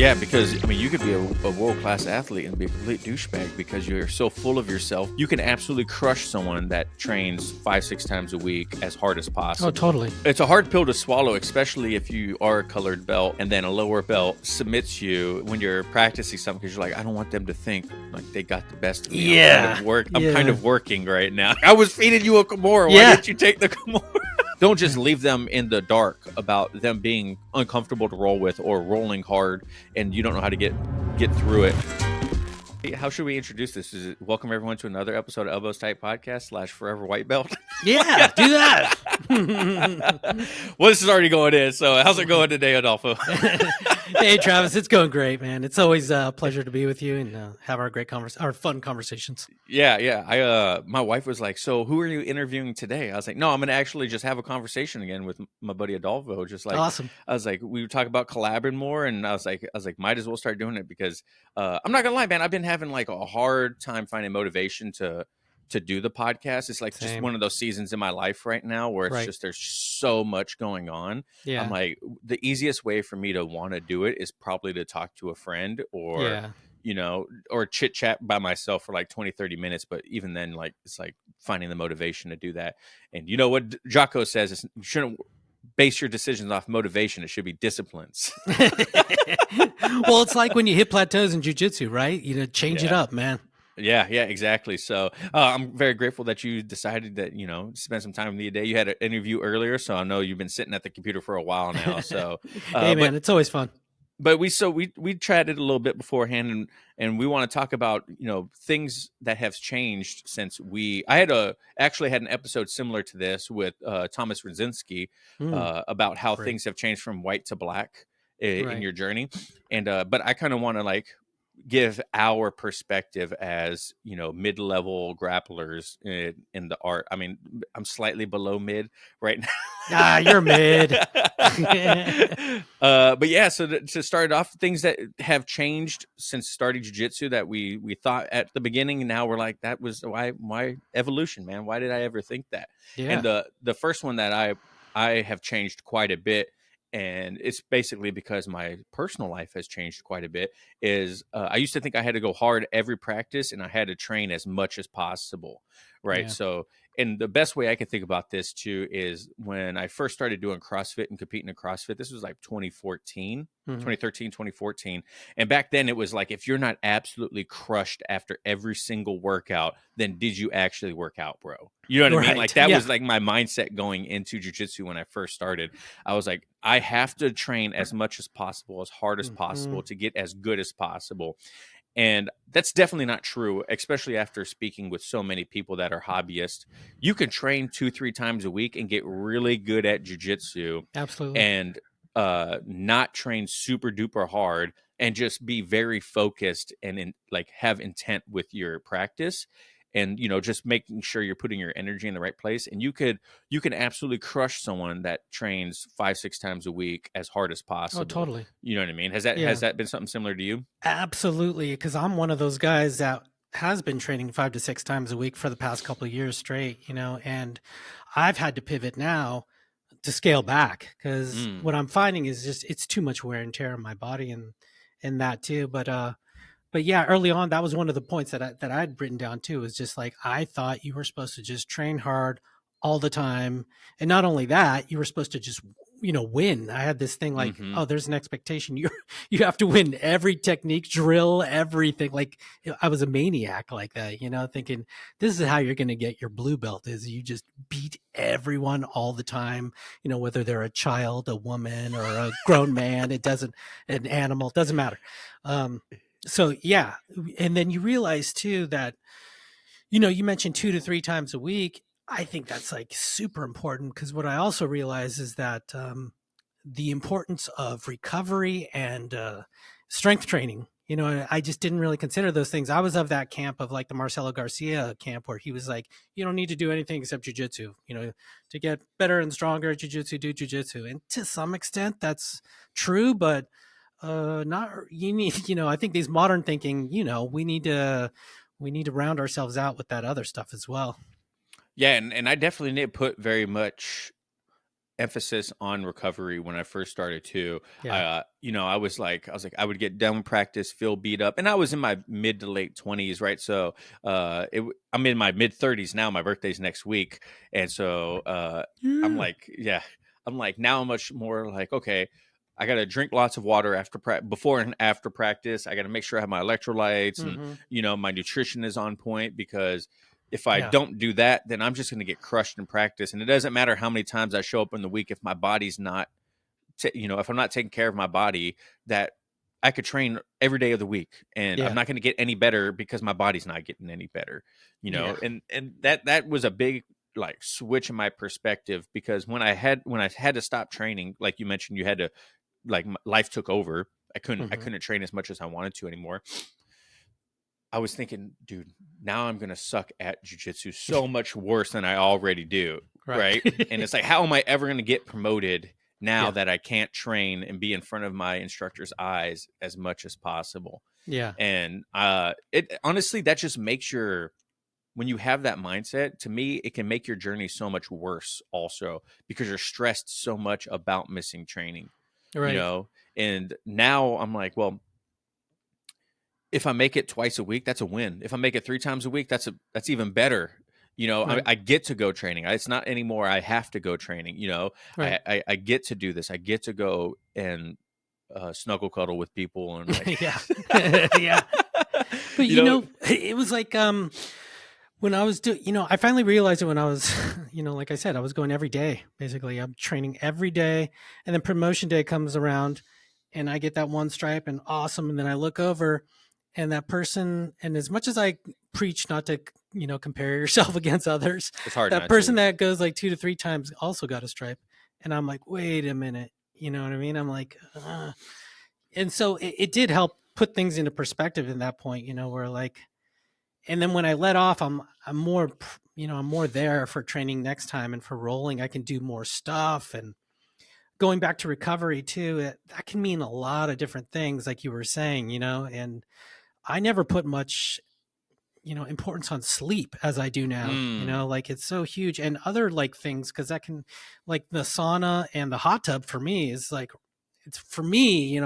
Yeah, because I mean, you could be a world-class athlete and be a complete douchebag because you're so full of yourself. You can absolutely crush someone that trains 5-6 times a week as hard as possible. Oh, totally. It's a hard pill to swallow, especially if you are a colored belt and then a lower belt submits you when you're practicing something because you're like, I don't want them to think like they got the best of me. Yeah. I'm kind of working right now. I was feeding you a Kimura. Why didn't you take the Kimura? Don't just leave them in the dark about them being uncomfortable to roll with or rolling hard and you don't know how to get through it. How should we introduce this? Is it welcome everyone to another episode of Elbows Tight Podcast / Forever White Belt? Yeah, do that. Well, this is already going in. So how's it going today, Adolfo? Hey, Travis, it's going great, man. It's always a pleasure to be with you and have our fun conversations. Yeah. My wife was like, "So who are you interviewing today?" I was like, "No, I'm going to actually just have a conversation again with my buddy Adolfo." Just like Awesome. I was like, we would talk about collabing more, and I was like, might as well start doing it because I'm not gonna lie, man. I've been having like a hard time finding motivation to do the podcast. It's like just one of those seasons in my life right now where it's just there's so much going on. Yeah. I'm like, the easiest way for me to want to do it is probably to talk to a friend or or chit chat by myself for like 20-30 minutes. But even then, like it's like finding the motivation to do that. And you know what Jocko says is you shouldn't base your decisions off motivation. It should be disciplines. Well, it's like when you hit plateaus in jiu-jitsu, right? Change it up, man. Yeah, exactly. So I'm very grateful that you decided that, spend some time with me today. You had an interview earlier, so I know you've been sitting at the computer for a while now. So hey, man, it's always fun. But we chatted a little bit beforehand, and we want to talk about things that have changed since I actually had an episode similar to this with Thomas Rydzinski about how things have changed from white to black in your journey, and but I kind of want to like give our perspective as mid-level grapplers in the art. I mean, I'm slightly below mid right now. You're mid. But yeah, so to start off, things that have changed since starting jiu-jitsu that we thought at the beginning, and now we're like, that was why evolution, man. Why did I ever think that? And the first one that I have changed quite a bit, and it's basically because my personal life has changed quite a bit, is I used to think I had to go hard every practice and I had to train as much as possible, right? So, and the best way I can think about this too is when I first started doing CrossFit and competing in CrossFit, this was like 2013, 2014. And back then it was like, if you're not absolutely crushed after every single workout, then did you actually work out, bro? You know what I mean? Like that was like my mindset going into jiu-jitsu when I first started. I was like, I have to train as much as possible, as hard as possible to get as good as possible. And that's definitely not true, especially after speaking with so many people that are hobbyists. You can train 2-3 times a week and get really good at jiu-jitsu. Absolutely. And not train super duper hard and just be very focused and have intent with your practice. And, just making sure you're putting your energy in the right place. And you can absolutely crush someone that trains 5-6 times a week as hard as possible. Oh, totally. You know what I mean? Has that been something similar to you? Absolutely. Because I'm one of those guys that has been training 5 to 6 times a week for the past couple of years straight, and I've had to pivot now to scale back because what I'm finding is just, it's too much wear and tear on my body and that too. But yeah, early on, that was one of the points that I'd written down too, was just like, I thought you were supposed to just train hard all the time. And not only that, you were supposed to just, win. I had this thing like, oh, there's an expectation. You have to win every technique, drill, everything. Like I was a maniac like that, thinking this is how you're going to get your blue belt, is you just beat everyone all the time, whether they're a child, a woman, or a grown man, an animal, it doesn't matter. So yeah. And then you realize too that, you mentioned 2 to 3 times a week. I think that's like super important, because what I also realize is that the importance of recovery and strength training, I just didn't really consider those things. I was of that camp of like the Marcelo Garcia camp, where he was like, you don't need to do anything except jiu-jitsu, to get better and stronger at jiu-jitsu, do jiu-jitsu. And to some extent that's true, but not, you need, I think these modern thinking, we need to round ourselves out with that other stuff as well. Yeah, and I definitely did put very much emphasis on recovery when I first started too. Yeah. I was like, I would get done with practice, feel beat up, and I was in my mid to late 20s, right? So, I'm in my mid 30s now. My birthday's next week, and so I'm like, yeah, I'm like now I'm much more like, okay, I got to drink lots of water before and after practice. I got to make sure I have my electrolytes and my nutrition is on point, because if I don't do that, then I'm just going to get crushed in practice. And it doesn't matter how many times I show up in the week if my body's not, if I'm not taking care of my body, that I could train every day of the week and I'm not going to get any better because my body's not getting any better, and that was a big like switch in my perspective, because when I had to stop training, like you mentioned, you had to, like, life took over. I couldn't train as much as I wanted to anymore. I was thinking, dude, now I'm going to suck at jiu-jitsu so much worse than I already do. Right. And it's like, how am I ever going to get promoted now that I can't train and be in front of my instructor's eyes as much as possible? Yeah. And it honestly, that just makes when you have that mindset, to me, it can make your journey so much worse also, because you're stressed so much about missing training, and now I'm like, well, if I make it twice a week, that's a win. If I make it 3 times a week, that's even better. I get to go training. It's not anymore I have to go training. I get to do this. I get to go and snuggle cuddle with people and like, yeah. But it was like when I was doing, I finally realized it when I was, like I said, I was going every day. Basically, I'm training every day, and then promotion day comes around, and I get that one stripe and awesome, and then I look over. And that person, and as much as I preach not to, compare yourself against others, it's hard. That person that goes like 2 to 3 times also got a stripe. And I'm like, wait a minute. You know what I mean? I'm like, and so it did help put things into perspective in that point, where like, and then when I let off, I'm more, I'm more there for training next time, and for rolling, I can do more stuff. And going back to recovery too, that can mean a lot of different things, like you were saying, and I never put much, importance on sleep as I do now, like it's so huge, and other like things, because that can, like the sauna and the hot tub for me is like, it's for me,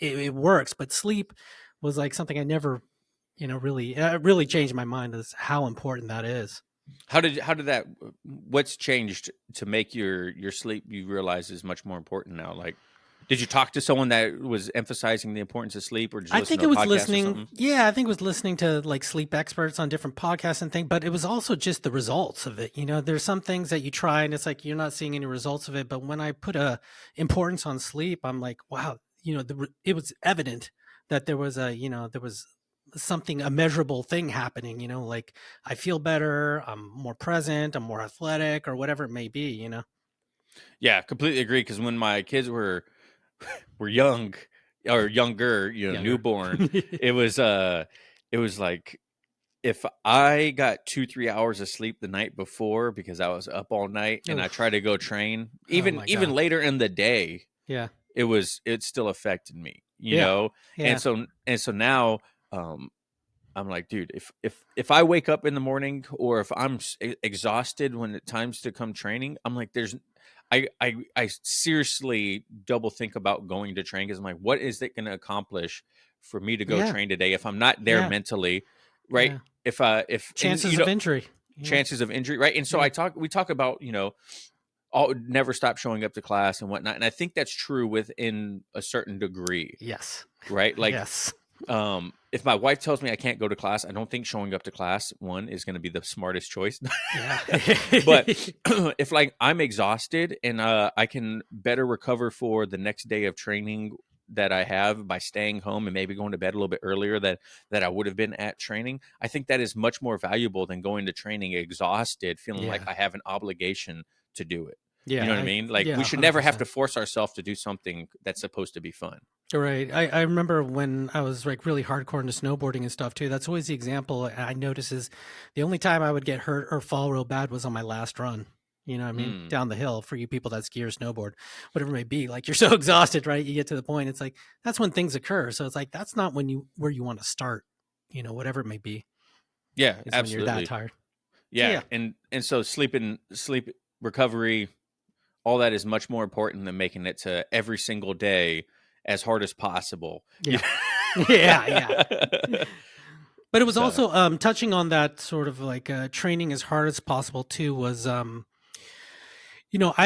it works, but sleep was like something I never, really changed my mind as how important that is. How did that, what's changed to make your sleep, you realize, is much more important now? Like, did you talk to someone that was emphasizing the importance of sleep, or did you listen to a podcast or something? Yeah, I think it was listening to like sleep experts on different podcasts and things, but it was also just the results of it. There's some things that you try and it's like, you're not seeing any results of it. But when I put a importance on sleep, I'm like, wow, it was evident that there was something, a measurable thing happening, like I feel better, I'm more present, I'm more athletic, or whatever it may be, Yeah, completely agree. Because when my kids were young or younger, newborn, it was like, if I got 2-3 hours of sleep the night before because I was up all night and I tried to go train, even later in the day, it still affected me, and so now, I'm like, dude, if I wake up in the morning, or if I'm exhausted when it's times to come training, I'm like, I seriously double think about going to train, because I'm like, what is it going to accomplish for me to go train today if I'm not there mentally, right? If chances of injury, chances of injury, right? And so we talk about, never stop showing up to class and whatnot, and I think that's true within a certain degree. Yes. Right. Like, yes. If my wife tells me I can't go to class, I don't think showing up to class, one, is going to be the smartest choice. But if like I'm exhausted and I can better recover for the next day of training that I have by staying home and maybe going to bed a little bit earlier that I would have been at training, I think that is much more valuable than going to training exhausted, feeling like I have an obligation to do it. Yeah, you know what I mean? Like, we should 100%. never have to force ourselves to do something that's supposed to be fun. Right. I remember when I was like really hardcore into snowboarding and stuff too. That's always the example I notice is the only time I would get hurt or fall real bad was on my last run. You know what I mean? Down the hill, for you people that ski or snowboard, whatever it may be. Like, you're so exhausted, right? You get to the point, it's like, that's when things occur. So it's like, that's not where you want to start, whatever it may be. Yeah, It's absolutely. when you're that tired. Yeah. And so sleep recovery, all that is much more important than making it to every single day as hard as possible. Yeah. Yeah. But it was So, also touching on that sort of like training as hard as possible too was I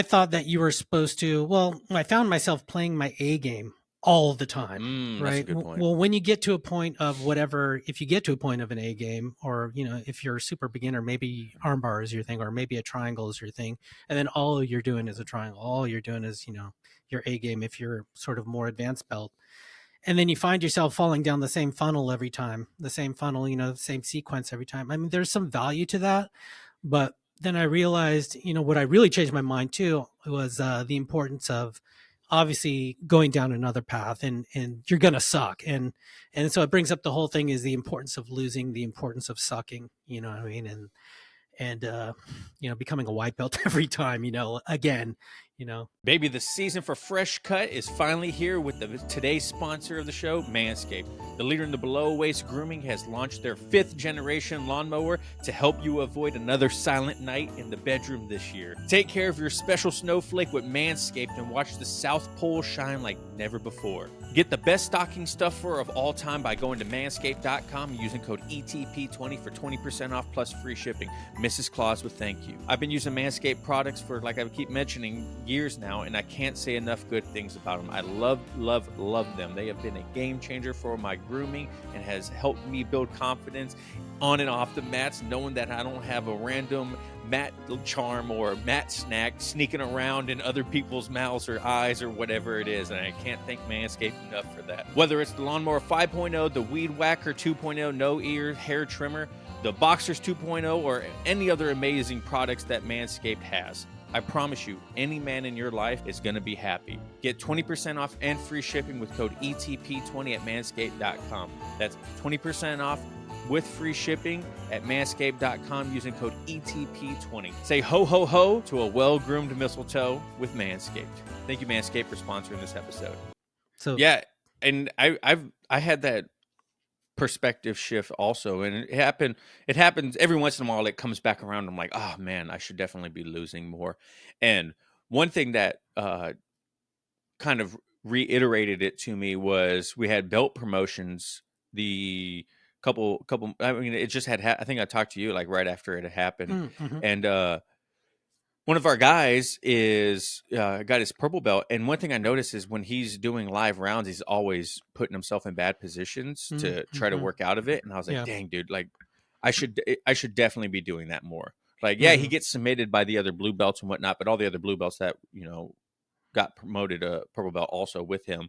thought that you were supposed to, well, I found myself playing my A game all the time, that's a right? good point. Well, when you get to a point of whatever, if you get to a point of an A game, or, if you're a super beginner, maybe armbar is your thing, or maybe a triangle is your thing. And then all you're doing is a triangle. All you're doing is, your A game if you're sort of more advanced belt. And then you find yourself falling down the same funnel every time, the same funnel, the same sequence every time. I mean, there's some value to that, but then I realized, what I really changed my mind too was the importance of obviously going down another path, and you're gonna suck, and so it brings up the whole thing is the importance of losing, the importance of sucking, you know what I mean, and becoming a white belt every time, again. Baby, the season for Fresh Cut is finally here with today's sponsor of the show, Manscaped. The leader in the below-waist grooming has launched their 5th-generation lawnmower to help you avoid another silent night in the bedroom this year. Take care of your special snowflake with Manscaped and watch the South Pole shine like never before. Get the best stocking stuffer of all time by going to manscaped.com and using code ETP20 for 20% off plus free shipping. Mrs. Claus with thank you. I've been using Manscaped products for, like I keep mentioning, years now, and I can't say enough good things about them. I love them. They have been a game changer for my grooming and has helped me build confidence on and off the mats, knowing that I don't have a random mat charm or mat snack sneaking around in other people's mouths or eyes or whatever it is. And I can't thank Manscaped enough for that. Whether it's the Lawnmower 5.0, the Weed Whacker 2.0 no-ear hair trimmer, the Boxers 2.0, or any other amazing products that Manscaped has, I promise you, any man in your life is going to be happy. Get 20% off and free shipping with code ETP20 at manscaped.com. That's 20% off with free shipping at manscaped.com using code ETP20. Say ho, ho, ho to a well-groomed mistletoe with Manscaped. Thank you, Manscaped, for sponsoring this episode. So yeah, and I had that perspective shift also, and it happens every once in a while. It comes back around. I'm like, oh man, I should definitely be losing more. And one thing that kind of reiterated it to me was we had belt promotions the couple I mean, it just had I think I talked to you like right after it had happened. And one of our guys is got his purple belt, and one thing I noticed is when he's doing live rounds, he's always putting himself in bad positions to try to work out of it. And I was like, dang, dude, like I should definitely be doing that more. Like, yeah, he gets submitted by the other blue belts and whatnot, but all the other blue belts that got promoted a purple belt also with him.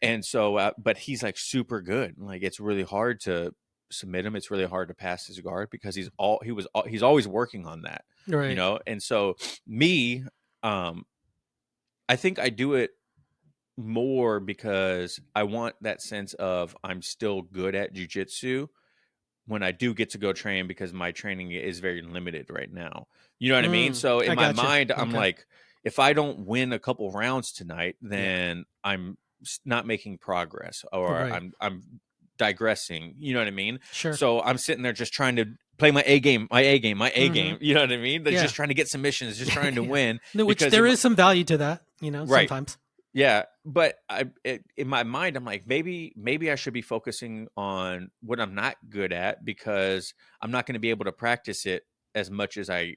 And so, but he's like super good. Like, it's really hard to submit him. It's really hard to pass his guard because he's always working on that, right. And so me, I think I do it more because I want that sense of I'm still good at jiu-jitsu when I do get to go train, because my training is very limited right now. You know what I mean? So in my mind, I'm like, if I don't win a couple rounds tonight, then I'm not making progress, or I'm digressing. You know what I mean? Sure. So I'm sitting there just trying to play my A game. You know what I mean? They're just trying to get submissions, just trying to win. Which there is some value to that, right. sometimes. Yeah, but in my mind, I'm like, maybe I should be focusing on what I'm not good at, because I'm not going to be able to practice it as much as I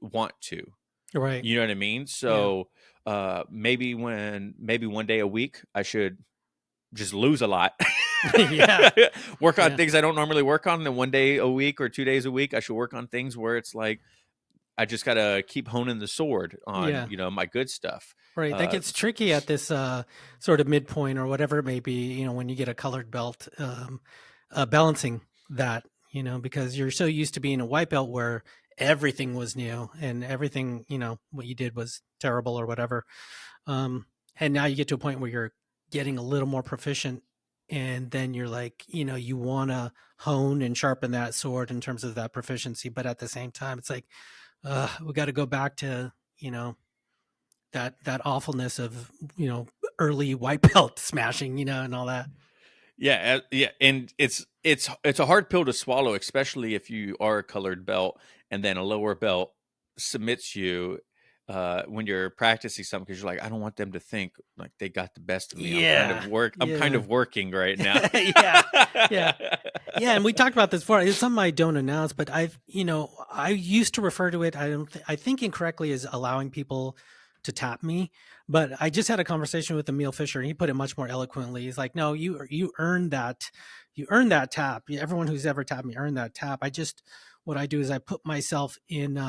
want to. Right. You know what I mean? So maybe one day a week I should just lose a lot. Work on things I don't normally work on. And then one day a week or 2 days a week, I should work on things where it's like I just got to keep honing the sword on, my good stuff. Right. That gets tricky at this sort of midpoint or whatever it may be, when you get a colored belt, balancing that, because you're so used to being a white belt where everything was new and everything, what you did was terrible or whatever. And now you get to a point where you're getting a little more proficient, and then you're like, you want to hone and sharpen that sword in terms of that proficiency. But at the same time, it's like, we got to go back to, that awfulness of, early white belt smashing, and all that. Yeah. And it's a hard pill to swallow, especially if you are a colored belt and then a lower belt submits you. when you're practicing something, because you're like, I don't want them to think like they got the best of me. I'm kind of Yeah. working right now. Yeah. Yeah. Yeah, and we talked about this before. It's something I don't announce, but I used to refer to it. I think incorrectly as allowing people to tap me, but I just had a conversation with Emil Fisher, and he put it much more eloquently. He's like, "No, you earned that. You earned that tap. Everyone who's ever tapped me earned that tap. What I do is I put myself in,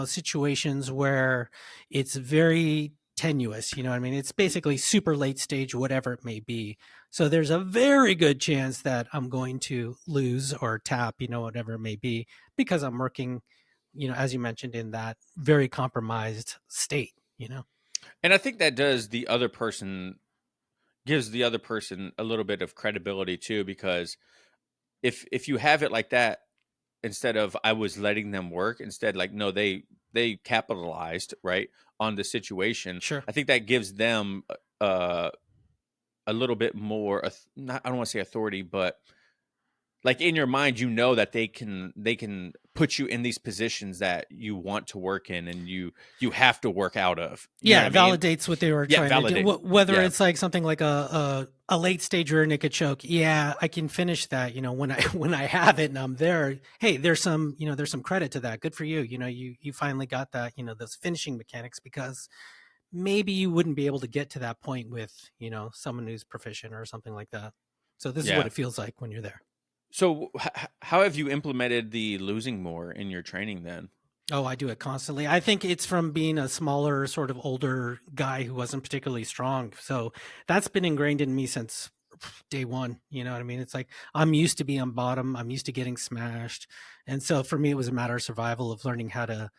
situations where it's very tenuous. You know what I mean? It's basically super late stage, whatever it may be. So there's a very good chance that I'm going to lose or tap, whatever it may be, because I'm working, as you mentioned, in that very compromised state. And I think that gives the other person a little bit of credibility too, because if you have it like that, instead of I was letting them work, instead like no, they capitalized right on the situation. Sure. I think that gives them uh, a little bit more, not, I don't want to say authority, but like in your mind, that they can put you in these positions that you want to work in, and you have to work out of. You know Yeah, what I it mean? validates what they were Yeah, trying to do. validate. Whether Yeah, it's like something like a late stage rear naked choke, yeah, I can finish that. When I when I have it and I'm there, hey, there's some credit to that. Good for you. You finally got that. Those finishing mechanics, because maybe you wouldn't be able to get to that point with someone who's proficient or something like that. So this is what yeah. it feels like when you're there. So how have you implemented the losing more in your training then? Oh, I do it constantly. I think it's from being a smaller, sort of older guy who wasn't particularly strong. So that's been ingrained in me since day one. You know what I mean? It's like I'm used to being on bottom. I'm used to getting smashed. And so for me, it was a matter of survival, of learning how to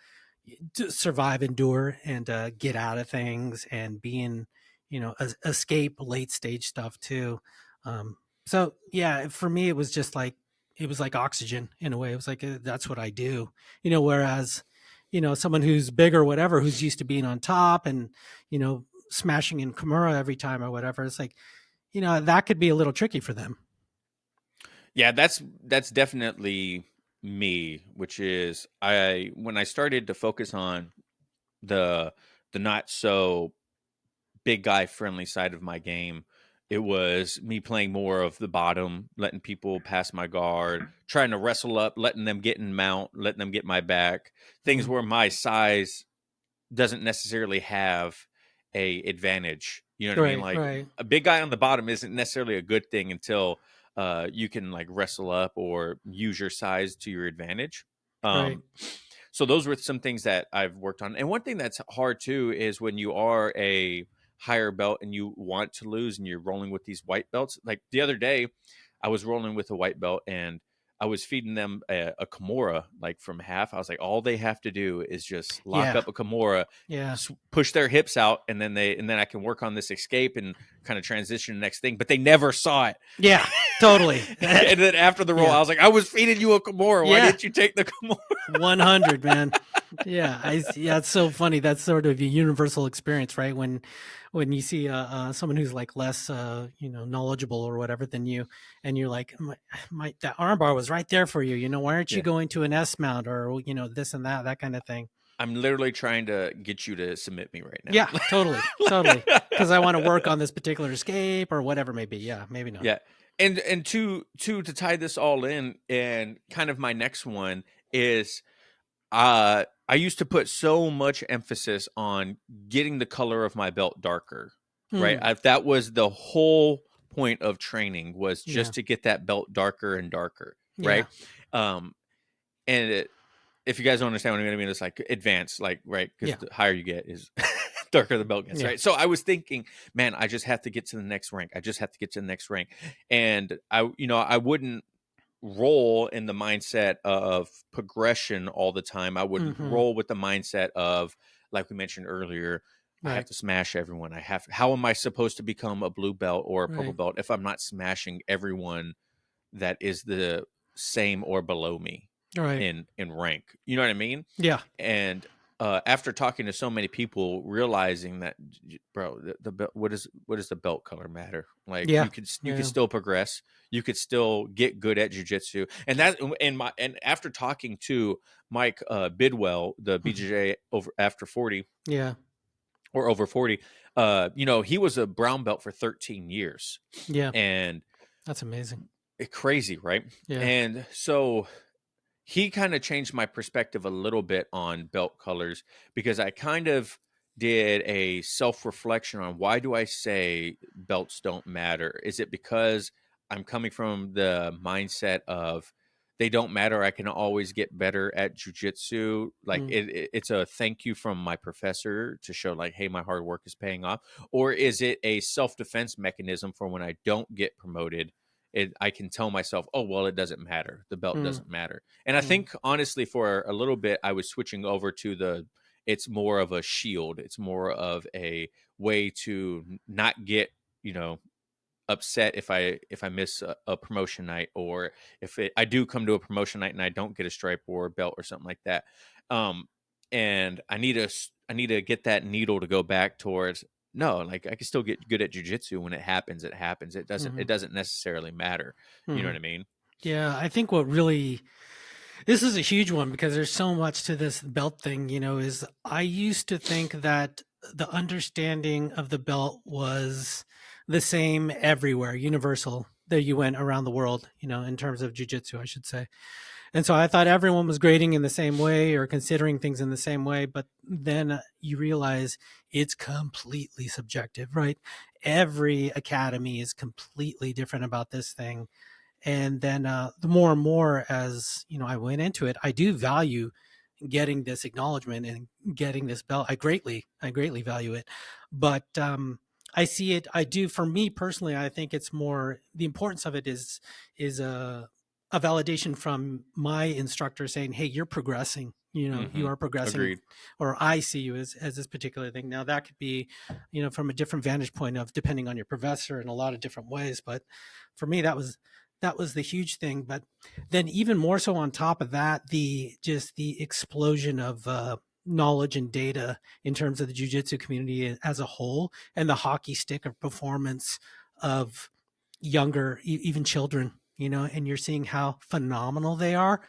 survive, endure, and get out of things, and being, escape late stage stuff too. So yeah, for me, it was like oxygen in a way. It was like that's what I do. Whereas someone who's big or whatever, who's used to being on top and smashing in Kimura every time or whatever, it's like that could be a little tricky for them. Yeah, that's definitely me, which is I when I started to focus on the not so big guy friendly side of my game, it was me playing more of the bottom, letting people pass my guard, trying to wrestle up, letting them get in mount, letting them get my back, things Mm, where my size doesn't necessarily have a advantage. You know what I mean? right, Like right. a big guy on the bottom isn't necessarily a good thing until you can like wrestle up or use your size to your advantage. Right. Um, so those were some things that I've worked on. And one thing that's hard too is when you are a higher belt and you want to lose and you're rolling with these white belts. Like the other day, I was rolling with a white belt and I was feeding them a Kimura like from half. I was like, all they have to do is just lock Yeah. up a Kimura, Yeah. push their hips out, and then I can work on this escape and kind of transition to the next thing. But they never saw it. Yeah. Totally. And then after the roll, Yeah. I was like, I was feeding you a Kimura. Why Yeah. didn't you take the Kimura? 100, man. Yeah, it's so funny. That's sort of a universal experience, right? When you see someone who's like less knowledgeable or whatever than you, and you're like, that armbar was right there for you. Why aren't you Yeah. going to an S mount, or this and that kind of thing? I'm literally trying to get you to submit me right now. Yeah, totally, totally. Because I want to work on this particular escape or whatever it may be. Yeah, maybe not. Yeah. And to tie this all in, and kind of my next one is I used to put so much emphasis on getting the color of my belt darker, right? Mm, That was the whole point of training, was yeah, just to get that belt darker and darker, yeah, right? Um, and if you guys don't understand what I mean, it's like advanced, like, right? Because yeah, the higher you get is darker the belt gets, yeah. right? So I was thinking, man, I just have to get to the next rank. I just have to get to the next rank. And I wouldn't roll in the mindset of progression all the time. I would Hmm. roll with the mindset of, like we mentioned earlier, I have Right, to smash everyone. How am I supposed to become a blue belt or a purple right, belt if I'm not smashing everyone that is the same or below me right. in rank? You know what I mean? Yeah, And after talking to so many people, realizing that, bro, the belt, what does the belt color matter? Like Yeah. you could Yeah. still progress, you could still get good at jiu-jitsu. And after talking to Mike Bidwell, the BJJ over after 40 Yeah. or over 40, he was a brown belt for 13 years, Yeah. and That's amazing. crazy, right? Yeah. And so he kind of changed my perspective a little bit on belt colors, because I kind of did a self-reflection on, why do I say belts don't matter? Is it because I'm coming from the mindset of they don't matter, I can always get better at jujitsu? Like Mm. it's a thank you from my professor to show like, hey, my hard work is paying off? Or is it a self-defense mechanism for when I don't get promoted? I can tell myself, oh, well, it doesn't matter. The belt Mm. doesn't matter. And I Mm. think, honestly, for a little bit, I was switching over to it's more of a shield. It's more of a way to not get, you know, upset if I miss a promotion night, or if I do come to a promotion night and I don't get a stripe or a belt or something like that. Um, and I need to get that needle to go back towards, no, like I can still get good at jujitsu. When it happens, it happens. Mm-hmm. It doesn't necessarily matter. You know Mm-hmm. what I mean? Yeah, I think this is a huge one, because there's so much to this belt thing, is I used to think that the understanding of the belt was the same everywhere, universal, that you went around the world, in terms of jujitsu, I should say. And so I thought everyone was grading in the same way or considering things in the same way. But then you realize it's completely subjective, right? Every academy is completely different about this thing. And then the more and more as I went into it, I do value getting this acknowledgement and getting this belt. I greatly value it. But I see it, I do, for me personally, I think it's more, the importance of it is a validation from my instructor saying, hey, you're progressing, you are progressing, Agreed. or I see you as this particular thing. Now that could be from a different vantage point of depending on your professor in a lot of different ways, but for me that was the huge thing. But then even more so on top of that, the explosion of knowledge and data in terms of the jiu-jitsu community as a whole, and the hockey stick of performance of younger, even children, and you're seeing how phenomenal they are.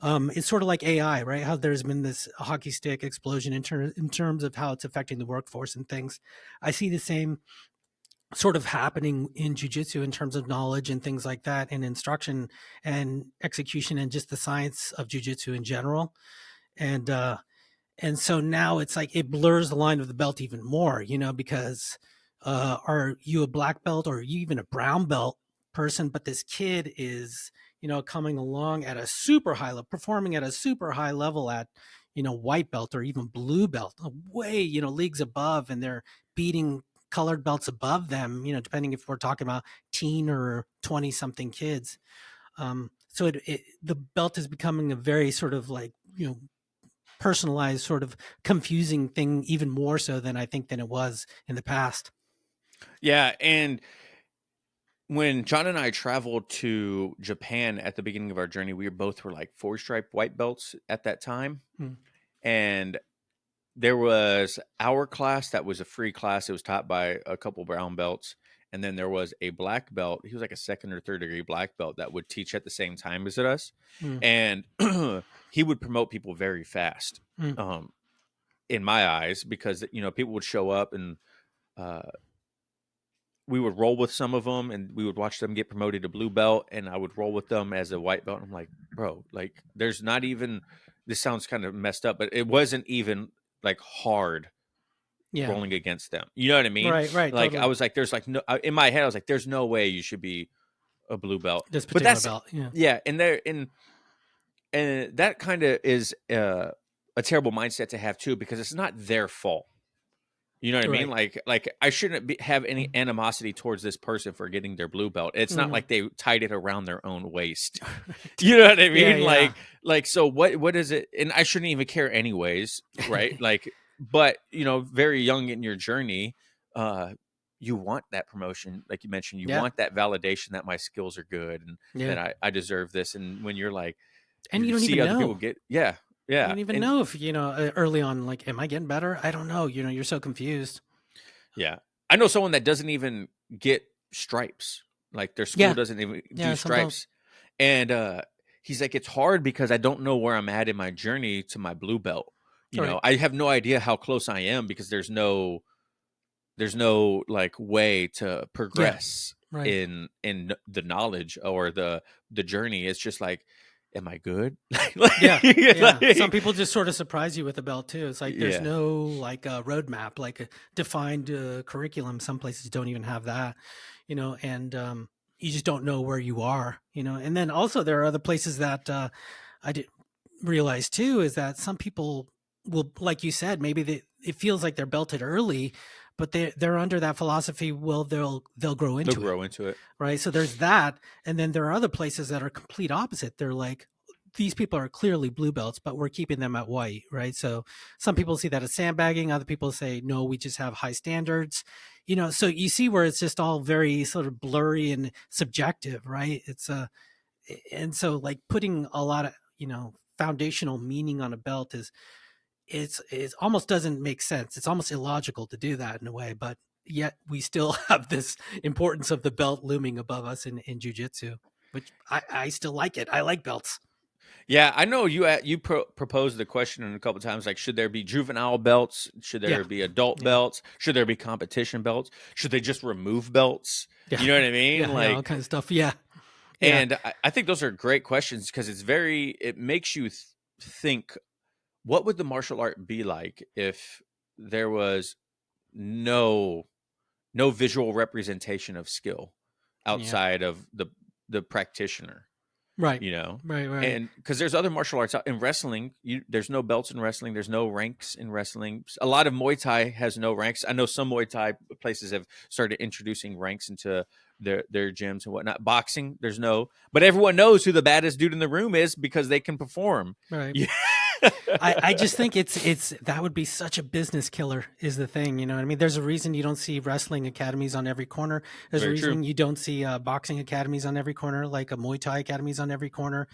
It's sort of like AI, right? How there's been this hockey stick explosion in terms of how it's affecting the workforce and things. I see the same sort of happening in jiu-jitsu in terms of knowledge and things like that, and instruction and execution, and just the science of jiu-jitsu in general. And so now it's like it blurs the line of the belt even more, because are you a black belt, or are you even a brown belt person? But this kid is, coming along at a super high level, performing at a super high level at, white belt or even blue belt, way, leagues above, and they're beating colored belts above them, depending if we're talking about teen or 20 something kids. So the belt is becoming a very sort of like, personalized, sort of confusing thing, even more so than I think than it was in the past. Yeah, and when John and I traveled to Japan at the beginning of our journey, we were like 4-stripe white belts at that time. Mm. And there was our class that was a free class. It was taught by a couple brown belts. And then there was a black belt. He was like a second or third degree black belt that would teach at the same time as us. Mm. And he would promote people very fast, Mm. in my eyes, because, people would show up, and uh, we would roll with some of them, and we would watch them get promoted to blue belt, and I would roll with them as a white belt. I'm like, bro, like there's not even, this sounds kind of messed up, but it wasn't even like hard Yeah. rolling against them. You know what I mean? Right. Like I Totally. was like, there's like no, in my head, I was like, there's no way you should be a blue belt. This But particular that's, belt. Yeah. yeah, and that kind of is a terrible mindset to have too, because it's not their fault. You know what I mean? Right. Like I shouldn't have any animosity towards this person for getting their blue belt. It's not Mm-hmm. like they tied it around their own waist. You know what I Yeah. mean? Yeah. Like so what is it? And I shouldn't even care anyways, right? Like, but very young in your journey, you want that promotion, like you mentioned, you Yeah. want that validation that my skills are good, and that Yeah. I deserve this. And when you're like, And you you don't see even other people know. get, yeah, You Yeah. don't even And know if, early on, like, am I getting better? I don't know. You're so confused. yeah, I know someone that doesn't even get stripes. Like their school Yeah. doesn't even do Yeah. Some don't. stripes. And he's like, it's hard because I don't know where I'm at in my journey to my blue belt. All right. I have no idea how close I am because there's no like way to Yeah. progress Right. in the knowledge or the journey. It's just like, am I good? Yeah. Yeah. Some like, people just sort of surprise you with a belt too. It's like there's yeah, no like a roadmap, like a defined curriculum. Some places don't even have that, and you just don't know where you are, And then also there are other places that I did realize too is that some people will, like you said, maybe it feels like they're belted early, but they're under that philosophy. Well, they'll grow they'll into it, grow into it. right? So there's that, and then there are other places that are complete opposite. They're like, these people are clearly blue belts, but we're keeping them at white, right? So some people see that as sandbagging. Other people say, no, we just have high standards. So you see where it's just all very sort of blurry and subjective, right? And so like putting a lot of, foundational meaning on a belt it's almost doesn't make sense. It's almost illogical to do that in a way, but yet we still have this importance of the belt looming above us in jiu-jitsu, which I still like it. I like belts. Yeah, I know you proposed the question a couple of times, like, should there be juvenile belts? Should Yeah. there be adult Yeah. belts? Should there be competition belts? Should they just remove belts? Yeah. You know what I mean? Yeah. Yeah. All Like, kinds of stuff. Yeah. Yeah. and I think those are great questions because it makes you think, what would the martial art be like if there was no no visual representation of skill Yeah. outside of the practitioner? Right. you know Right. Right. and because there's other martial arts in wrestling. There's no belts in wrestling, there's no ranks in wrestling. A lot of Muay Thai has no ranks. I know some Muay Thai places have started introducing ranks into their gyms and whatnot. Boxing, there's no, but everyone knows who the baddest dude in the room is because they can perform. Right. Yeah. I just think it's that would be such a business killer is the thing, you know what I mean? There's a reason you don't see wrestling academies on every corner. There's a Very true. reason you don't see boxing academies on every corner, like a Muay Thai academies on every corner.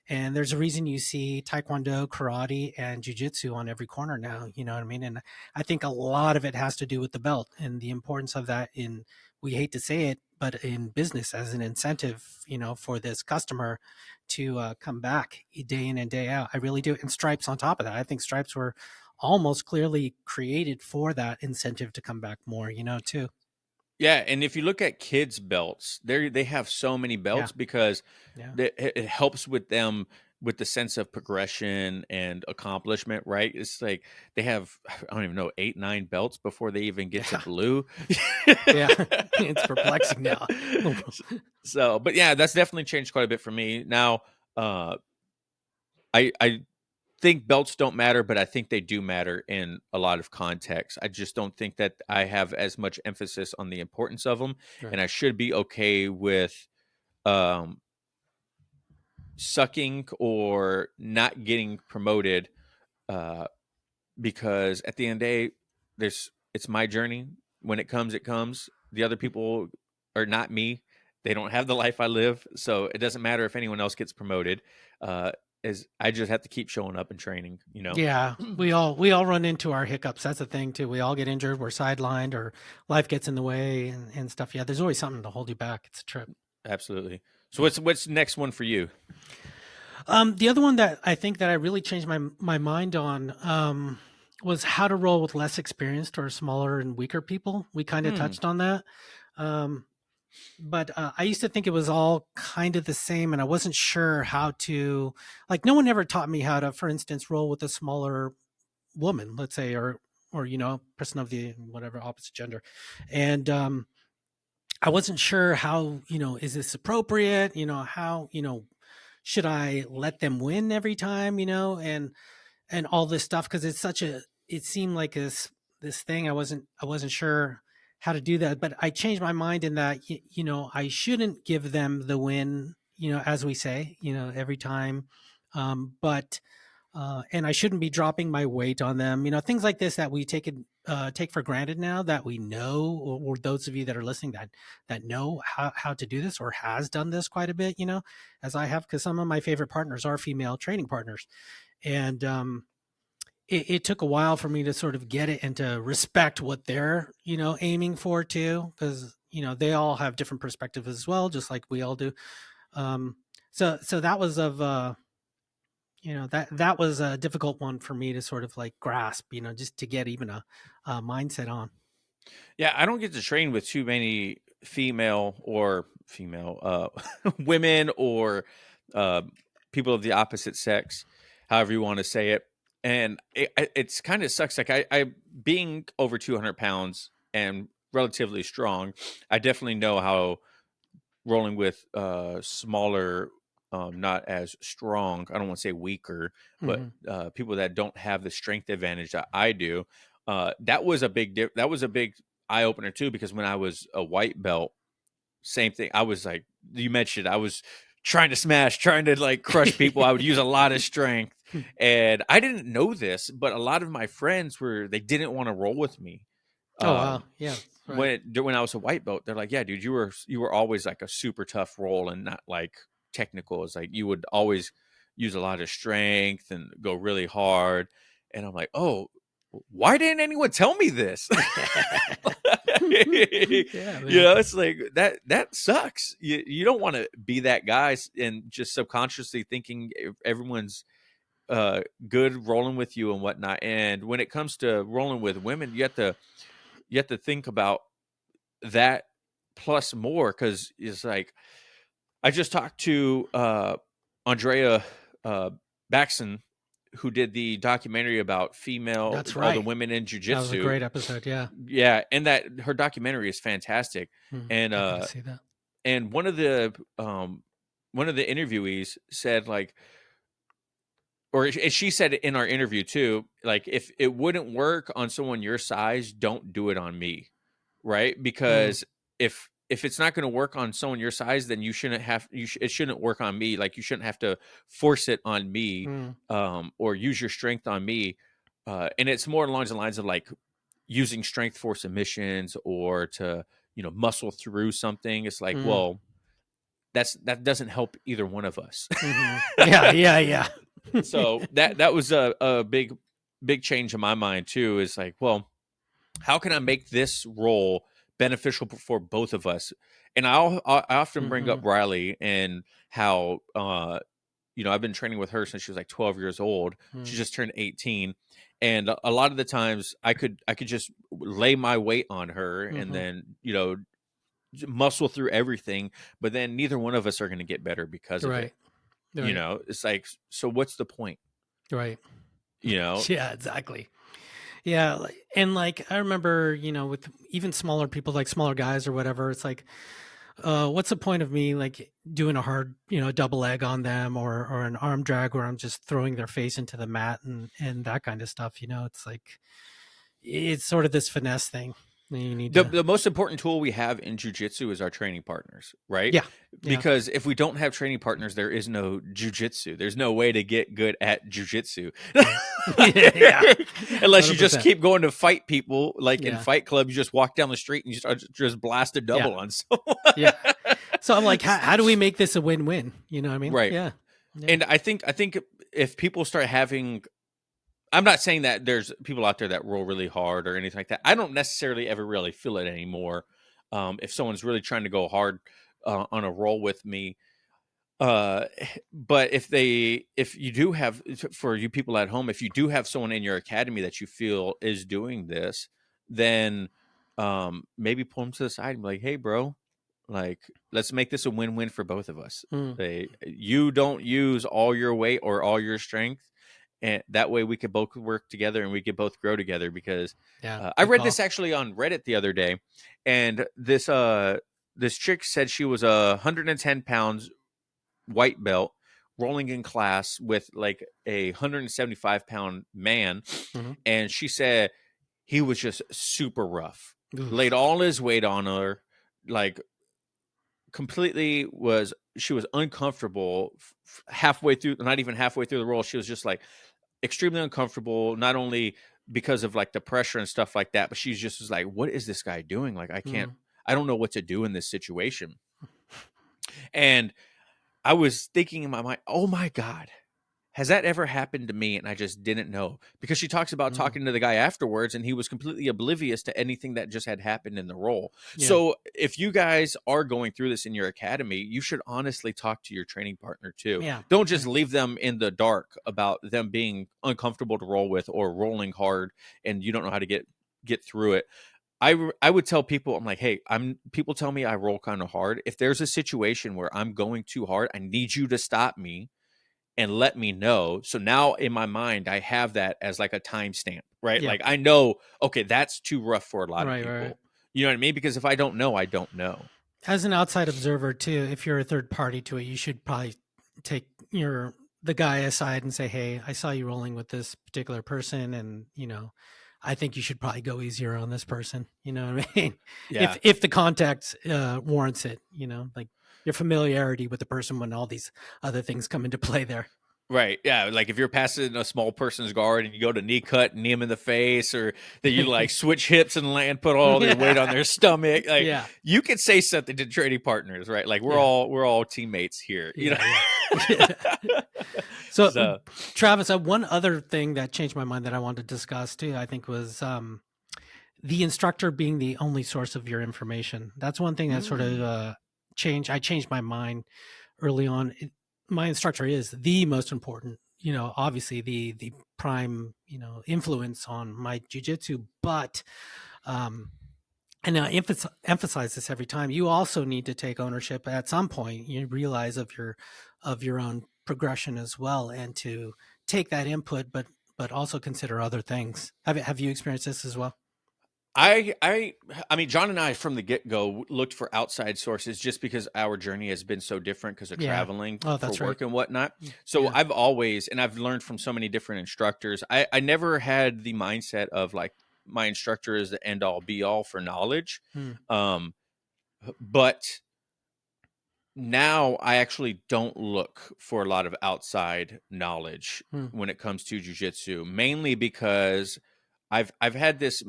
And there's a reason you see Taekwondo, karate, and jujitsu on every corner now, you know what I mean? And I think a lot of it has to do with the belt and the importance of that we hate to say it, but in business as an incentive, for this customer to come back day in and day out. I really do. And stripes on top of that. I think stripes were almost clearly created for that incentive to come back more, too. Yeah, and if you look at kids' belts, they have so many Yeah. belts because Yeah. it helps with them with the sense of progression and accomplishment, right? It's like they have, I don't even know, 8, 9 belts before they even get to Yeah. blue. Yeah. It's perplexing now. So, but yeah, that's definitely changed quite a bit for me. Now, uh, I think belts don't matter, but I think they do matter in a lot of contexts. I just don't think that I have as much emphasis on the importance of them, Right. and I should be okay with um, sucking or not getting promoted, uh, because at the end of the day, it's my journey. When it comes, it comes. The other people are not me. They don't have the life I live, so it doesn't matter if anyone else gets promoted. As I just have to keep showing up and training. Yeah, we all run into our hiccups. That's the thing too. We all get injured, we're sidelined, or life gets in the way and stuff. Yeah, there's always something to hold you back. It's a trip. Absolutely. So what's next one for you? The other one that I think that I really changed my mind on was how to roll with less experienced or smaller and weaker people. We kind of touched on that. Um, but I used to think it was all kind of the same, and I wasn't sure how to, like, no one ever taught me how to, for instance, roll with a smaller woman, let's say, or person of the whatever opposite gender, and I wasn't sure how, is this appropriate? How, should I let them win every time? And all this stuff because it seemed like this thing I wasn't sure how to do that, but I changed my mind in that I shouldn't give them the win, as we say, every time, but and I shouldn't be dropping my weight on them, things like this that we take for granted now that we know, or those of you that are listening that know how to do this or has done this quite a bit, as I have, because some of my favorite partners are female training partners, And it took a while for me to sort of get it and to respect what they're, aiming for too, because they all have different perspectives as well, just like we all do. Um, so that was that was a difficult one for me to sort of like grasp, just to get even a mindset on. Yeah, I don't get to train with too many female women or uh, people of the opposite sex, however you want to say it. And it's kind of sucks. Like I being over 200 pounds and relatively strong, I definitely know how rolling with smaller, not as strong. I don't want to say weaker, but Hmm. people that don't have the strength advantage that I do. That was a that was a big eye opener too, because when I was a white belt, same thing. I was like you mentioned, I was trying to smash, trying to like crush people. I would use a lot of strength, and I didn't know this, but a lot of my friends they didn't want to roll with me. Oh wow, Um, yeah, right. when I was a white belt, they're like, "Yeah, dude, you were always like a super tough roll and not like technical. It's like you would always use a lot of strength and go really hard." And I'm like, "Oh, why didn't anyone tell me this?" Yeah, You man. know, it's like that sucks. You don't want to be that guy and just subconsciously thinking everyone's good rolling with you and whatnot. And when it comes to rolling with women, you have to think about that plus more, because it's like I just talked to Andrea Baxon, who did the documentary about That's all the right. women in That was a jiu-jitsu. great episode. Yeah. Yeah, and that her documentary is fantastic. And I got to see that. and one of the interviewees said like, or she said in our interview too, like if it wouldn't work on someone your size, don't do it on me, right? Mm, Because if it's not going to work on someone your size, then you shouldn't have it shouldn't work on me. Like you shouldn't have to force it on me, mm, or use your strength on me. And it's more along the lines of like using strength for submissions or to muscle through something. It's like, mm, well, that doesn't help either one of us. yeah, yeah, yeah. So that was a big change in my mind too. Is like, well, how can I make this role beneficial for both of us? And I often bring up Hmm. Riley and how I've been training with her since she was like 12 years old. She Mm, just turned 18, and a lot of the times I could just lay my weight on her and hmm. then muscle through everything, but then neither one of us are going to get better because of it. Right, right, It's like, so what's the point? right. You know, Yeah, exactly. Yeah, and like I remember, with even smaller people, like smaller guys or whatever, it's like, what's the point of me like doing a hard, double leg on them or an arm drag where I'm just throwing their face into the mat and that kind of stuff. It's like it's sort of this finesse thing. You need to, the most important tool we have in jiu-jitsu is our training partners, right? yeah, yeah, Because if we don't have training partners, there is no jiu-jitsu. There's no way to get good at jiu-jitsu. right, yeah, Unless you just 100%, keep going to fight people. Like in yeah, Fight Club, you just walk down the street and you just blast a yeah, double on someone. yeah. So I'm like, how do we make this a win-win? You know what I mean? Right. Yeah, yeah. And I think if people start having, I'm not saying that there's people out there that roll really hard or anything like that. I don't necessarily ever really feel it anymore. If someone's really trying to go hard on a roll with me, uh, but if you do have, for you people at home, if you do have someone in your academy that you feel is doing this, then maybe pull them to the side and be like, "Hey, bro, like let's make this a win-win for both of us. Mm, You don't use all your weight or all your strength, and that way we could both work together and we could both grow together." Because yeah, I good read call. this actually on Reddit the other day, and this chick said she was 110 pounds, white belt, rolling in class with like a 175-pound man, Hmm. and she said he was just super rough, laid Oof. all his weight on her, like completely she was uncomfortable halfway through, not even halfway through the roll. She was just like extremely uncomfortable, not only because of like the pressure and stuff like that, but she's just was like, what is this guy doing? Like Mm, I don't know what to do in this situation. And I was thinking in my mind, oh my God, has that ever happened to me and I just didn't know? Because she talks about talking to the guy afterwards and he was completely oblivious to anything that just had happened in the role. Yeah. So if you guys are going through this in your academy, you should honestly talk to your training partner too. Yeah. Don't just leave them in the dark about them being uncomfortable to roll with or rolling hard and you don't know how to get through it. I would tell people, I'm like, hey, people tell me I roll kind of hard. If there's a situation where I'm going too hard, I need you to stop me and let me know. So now in my mind, I have that as like a timestamp, right? Yeah. Like I know, okay, that's too rough for a lot of Right, people. right. You know what I mean? Because if I don't know, I don't know. As an outside observer too, if you're a third party to it, you should probably take the guy aside and say, "Hey, I saw you rolling with this particular person, and I think you should probably go easier on this person." You know what I mean? Yeah. If the context warrants it, like your familiarity with the person when all these other things come into play there. Right. Yeah. Like if you're passing a small person's guard and you go to knee cut and knee him in the face, or that you like switch hips and land, put all their weight on their stomach. Like Yeah. you could say something to training partners, right? Like we're all teammates here. You know? Yeah. So, Travis, one other thing that changed my mind that I wanted to discuss too, I think was the instructor being the only source of your information. That's one thing that sort of changed. I changed my mind early on. My instructor is the most important, obviously the prime, influence on my jiu-jitsu, but, and I emphasize this every time. You also need to take ownership at some point. You realize of your own progression as well, and to take that input, but also consider other things. Have you experienced this as well? I mean, John and I from the get-go looked for outside sources just because our journey has been so different because of traveling for work and whatnot. So I've always, and I've learned from so many different instructors. I never had the mindset of like my instructor is the end all be all for knowledge. But now I actually don't look for a lot of outside knowledge when it comes to jiu-jitsu, mainly because I've had this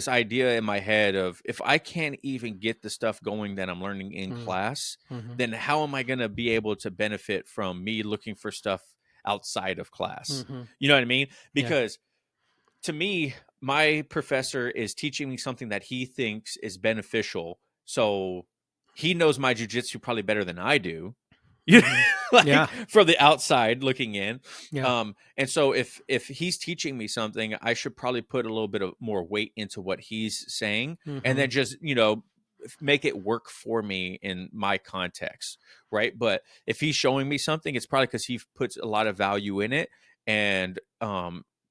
idea in my head of if I can't even get the stuff going that I'm learning in class, then how am I going to be able to benefit from me looking for stuff outside of class? You know what I mean? Because to me, my professor is teaching me something that he thinks is beneficial. So he knows my jiu-jitsu probably better than I do. From the outside looking in. And so if he's teaching me something, I should probably put a little bit of more weight into what he's saying and then just, make it work for me in my context. Right. But if he's showing me something, it's probably because he puts a lot of value in it and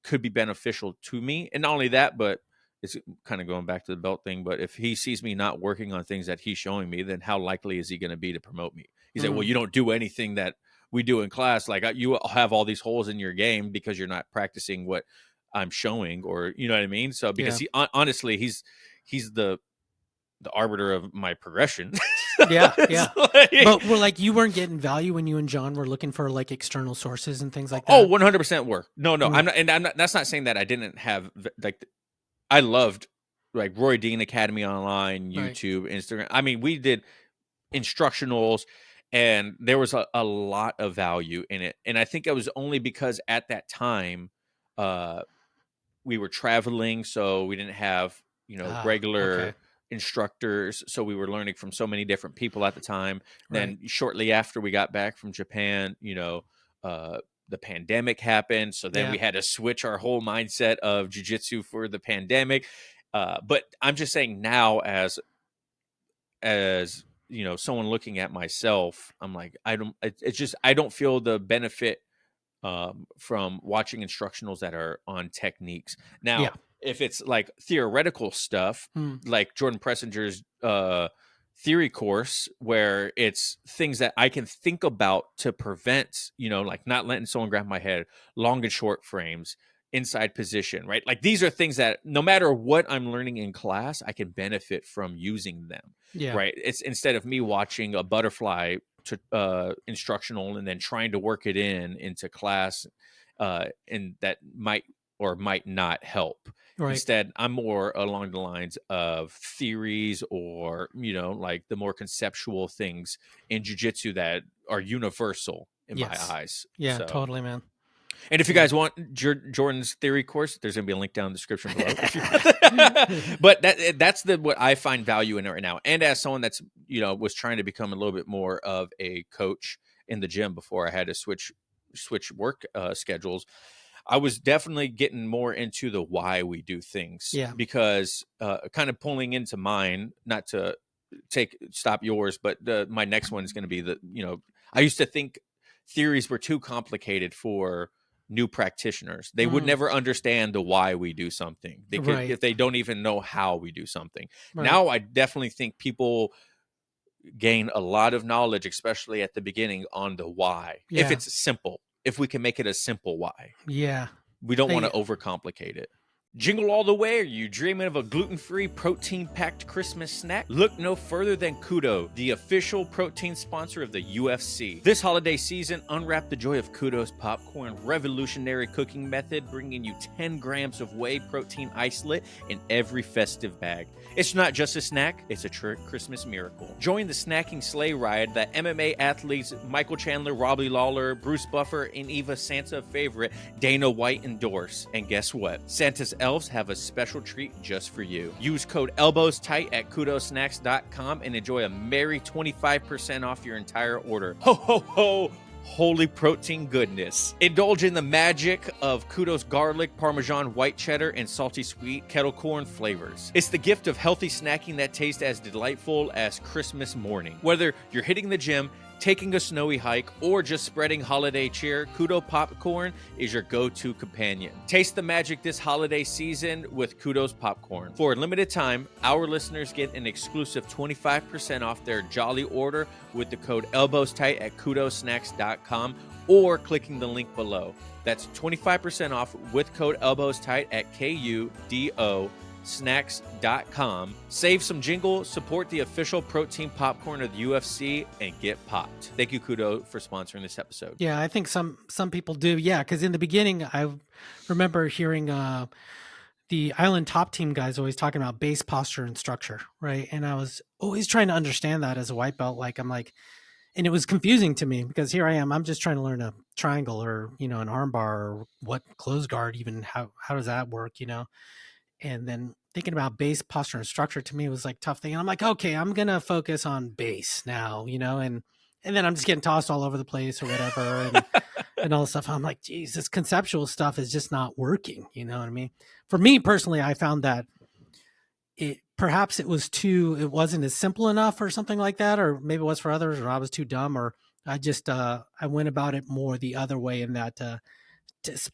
could be beneficial to me. And not only that, but it's kind of going back to the belt thing. But if he sees me not working on things that he's showing me, then how likely is he going to be to promote me? He said, well, you don't do anything that we do in class. Like you have all these holes in your game because you're not practicing what I'm showing, or, you know what I mean? So because he honestly, he's the arbiter of my progression. But we're like, you weren't getting value when you and John were looking for like external sources and things like that. Oh, 100% were. No, I'm not, that's not saying that I didn't have like, I loved like Roy Dean Academy Online, YouTube, Instagram. I mean, we did instructionals and there was a lot of value in it. And I think it was only because at that time, we were traveling. So we didn't have, regular instructors. So we were learning from so many different people at the time. Then shortly after we got back from Japan, the pandemic happened. So then we had to switch our whole mindset of jiu-jitsu for the pandemic. But I'm just saying now as someone looking at myself, I'm like, I don't feel the benefit from watching instructionals that are on techniques. Now, if it's like theoretical stuff, like Jordan Pressinger's theory course, where it's things that I can think about to prevent, like not letting someone grab my head, long and short frames, inside position, right? Like these are things that no matter what I'm learning in class, I can benefit from using them, right? It's instead of me watching a butterfly instructional and then trying to work it into class, and that might or might not help. Instead, I'm more along the lines of theories or, like the more conceptual things in jiu-jitsu that are universal in my eyes. Yeah, so. Totally, man. And if you guys want Jordan's theory course, there's going to be a link down in the description below. But that's what I find value in it right now. And as someone that's, was trying to become a little bit more of a coach in the gym before I had to switch work schedules, I was definitely getting more into the why we do things. Yeah. Because kind of pulling into mine, not to stop yours, but my next one is going to be I used to think theories were too complicated for new practitioners. They would never understand the why we do something. They could, if they don't even know how we do something. Right. Now, I definitely think people gain a lot of knowledge, especially at the beginning, on the why. Yeah. If it's simple, if we can make it a simple why. Yeah. We don't want to overcomplicate it. Jingle all the way. Are you dreaming of a gluten-free, protein-packed Christmas snack? Look no further than Kudo, the official protein sponsor of the UFC. This holiday season, unwrap the joy of Kudo's popcorn revolutionary cooking method, bringing you 10 grams of whey protein isolate in every festive bag. It's not just a snack, it's a Christmas miracle. Join the snacking sleigh ride that MMA athletes Michael Chandler, Robbie Lawler, Bruce Buffer, and Eva Santa favorite Dana White endorse. And guess what? Santa's elves have a special treat just for you. Use code ELBOWSTIGHT at kudosnacks.com and enjoy a merry 25% off your entire order. Ho, ho, ho! Holy protein goodness. Indulge in the magic of Kudo's garlic, Parmesan white cheddar, and salty sweet kettle corn flavors. It's the gift of healthy snacking that tastes as delightful as Christmas morning. Whether you're hitting the gym, taking a snowy hike, or just spreading holiday cheer, Kudo Popcorn is your go-to companion. Taste the magic this holiday season with Kudo's Popcorn. For a limited time, our listeners get an exclusive 25% off their jolly order with the code ELBOWSTIGHT at kudosnacks.com or clicking the link below. That's 25% off with code ELBOWSTIGHT at KUDO snacks.com. Save some jingle, support the official protein popcorn of the UFC, and get popped. Thank you, Kudo, for sponsoring this episode. Yeah, I think some people do. Yeah, because in the beginning, I remember hearing the Island Top Team guys always talking about base posture and structure, right? And I was always trying to understand that as a white belt. And it was confusing to me because here I am, I'm just trying to learn a triangle or, an arm bar or what close guard, even how does that work, And then thinking about base posture and structure to me was like tough thing. And I'm like, okay, I'm going to focus on base now, and then I'm just getting tossed all over the place or whatever. And all this stuff. I'm like, geez, this conceptual stuff is just not working. You know what I mean? For me personally, I found that perhaps it wasn't as simple enough or something like that, or maybe it was for others, or I was too dumb, or I just, I went about it more the other way in that,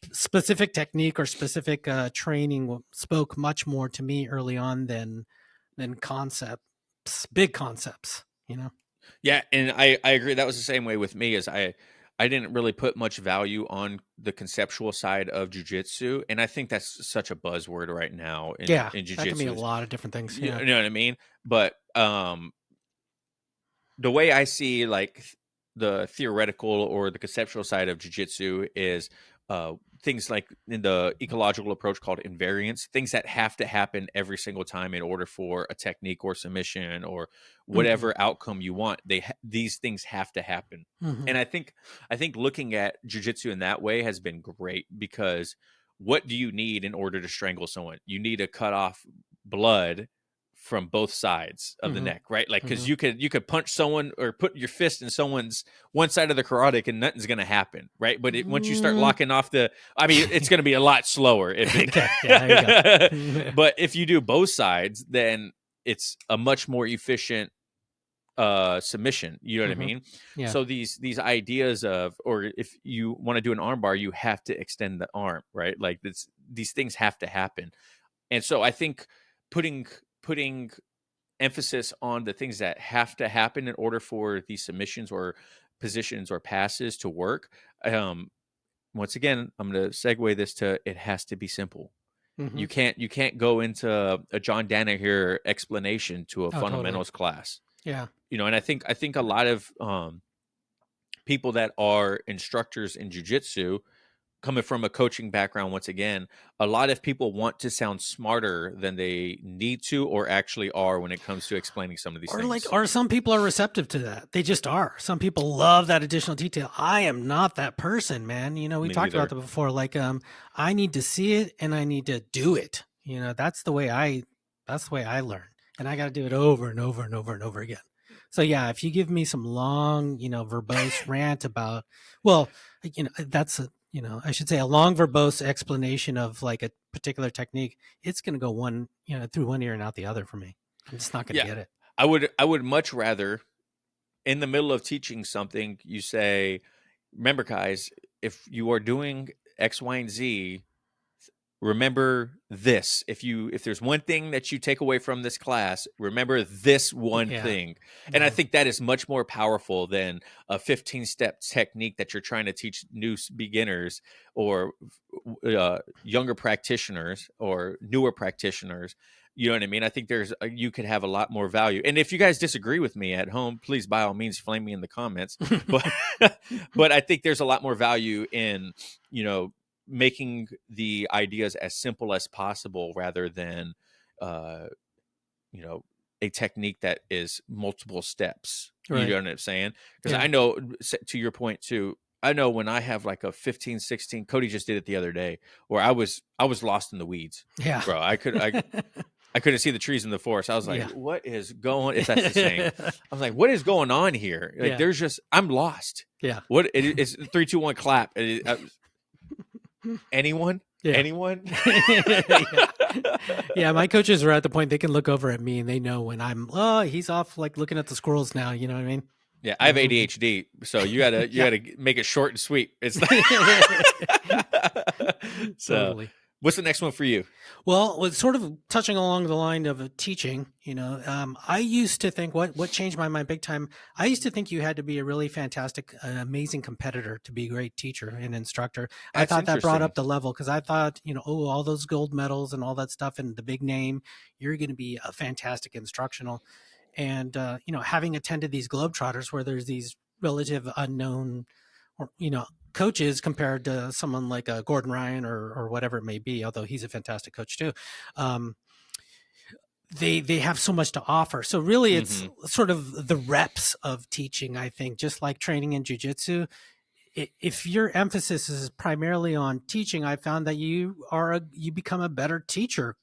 specific technique or specific training spoke much more to me early on than big concepts, Yeah, and I agree. That was the same way with me. As I didn't really put much value on the conceptual side of jiu-jitsu, and I think that's such a buzzword right now in jiu-jitsu. That can mean a lot of different things. Yeah. You know what I mean? But the way I see like the theoretical or the conceptual side of jiu-jitsu is things like in the ecological approach called invariance, things that have to happen every single time in order for a technique or submission or whatever outcome you want. These things have to happen. And I think looking at jiu-jitsu in that way has been great, because what do you need in order to strangle someone? You need to cut off blood from both sides of the neck, right? Like, because you could punch someone or put your fist in someone's one side of the carotid and nothing's going to happen, right? But once you start locking off it's going to be a lot slower. But if you do both sides, then it's a much more efficient submission. You know what I mean? Yeah. So these ideas of, or if you want to do an arm bar, you have to extend the arm, right? Like these things have to happen. And so I think putting emphasis on the things that have to happen in order for these submissions or positions or passes to work. Once again, I'm going to segue this to, it has to be simple. You can't go into a John Danaher explanation to a fundamentals class. Yeah. And I think a lot of people that are instructors in jiu-jitsu coming from a coaching background, once again, a lot of people want to sound smarter than they need to or actually are when it comes to explaining some of these things. Or some people are receptive to that. They just are. Some people love that additional detail. I am not that person, man. You know, we talked about that before. Like, I need to see it and I need to do it. You know, that's the way I learn, and I got to do it over and over and over and over again. So yeah, if you give me some long, verbose rant about, well, that's I should say a long verbose explanation of like a particular technique, it's going to go one, through one ear and out the other for me. I'm just not going to get it. I would much rather, in the middle of teaching something, you say, remember guys, if you are doing X, Y, and Z, remember this. If there's one thing that you take away from this class, remember this one thing. And I think that is much more powerful than a 15-step technique that you're trying to teach new beginners or younger practitioners or newer practitioners. You know what I mean? I think you could have a lot more value. And if you guys disagree with me at home, please by all means flame me in the comments. But I think there's a lot more value in, making the ideas as simple as possible rather than, a technique that is multiple steps. Right. You know what I'm saying? Because I know, to your point too, I know when I have like a 15, 16, Cody just did it the other day, where I was lost in the weeds. Yeah, bro. I couldn't see the trees in the forest. I was like, what is going, if that's the saying, I was like, what is going on here? Like, I'm lost. Yeah. It's 3, 2, 1, clap. Anyone? Yeah. Anyone? Yeah, my coaches are at the point they can look over at me and they know when I'm, he's off like looking at the squirrels now. You know what I mean? Yeah, I have ADHD, so you gotta make it short and sweet. It's so. Totally. What's the next one for you? Well, it's sort of touching along the line of teaching. I used to think what changed my mind big time. I used to think you had to be a really fantastic, amazing competitor to be a great teacher and instructor. I thought that brought up the level because I thought, all those gold medals and all that stuff and the big name, you're going to be a fantastic instructional. And, having attended these Globetrotters where there's these relative unknown, or, coaches compared to someone like Gordon Ryan or whatever it may be, although he's a fantastic coach too. They have so much to offer. So really it's sort of the reps of teaching, I think, just like training in jiu-jitsu. If your emphasis is primarily on teaching, I found that you become a better teacher,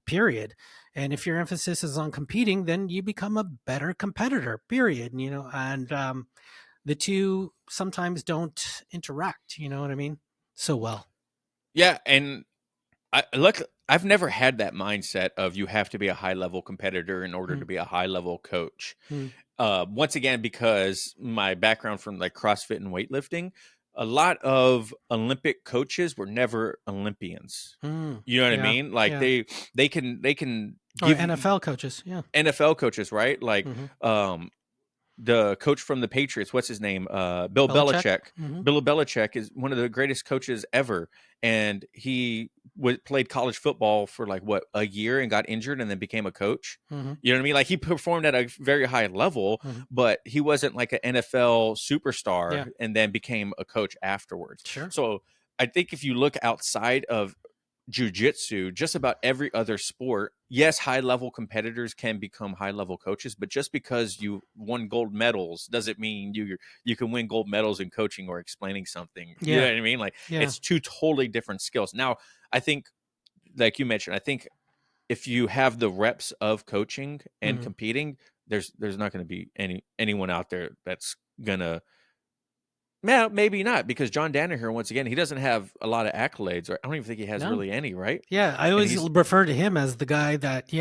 period. And if your emphasis is on competing, then you become a better competitor, period. And the two sometimes don't interact, you know what I mean? So well. Yeah. And I've never had that mindset of you have to be a high level competitor in order to be a high level coach. Once again, because my background from like CrossFit and weightlifting, a lot of Olympic coaches were never Olympians. You know what I mean? Like they can give NFL coaches. Yeah. NFL coaches, right? Like, the coach from the Patriots, what's his name? Bill Belichick. Bill Belichick is one of the greatest coaches ever. And he played college football for like a year and got injured and then became a coach. You know what I mean? Like he performed at a very high level, but he wasn't like an NFL superstar and then became a coach afterwards. Sure. So I think if you look outside of jiu-jitsu, just about every other sport, yes, high-level competitors can become high-level coaches, but just because you won gold medals doesn't mean you can win gold medals in coaching or explaining something. You know what I mean? Like it's two totally different skills. Now, I think, like you mentioned, I think if you have the reps of coaching and competing, there's not going to be anyone out there that's gonna. Yeah, maybe not, because John Danaher, once again, he doesn't have a lot of accolades. Or I don't even think he has really any, right? Yeah, I always refer to him as the guy that,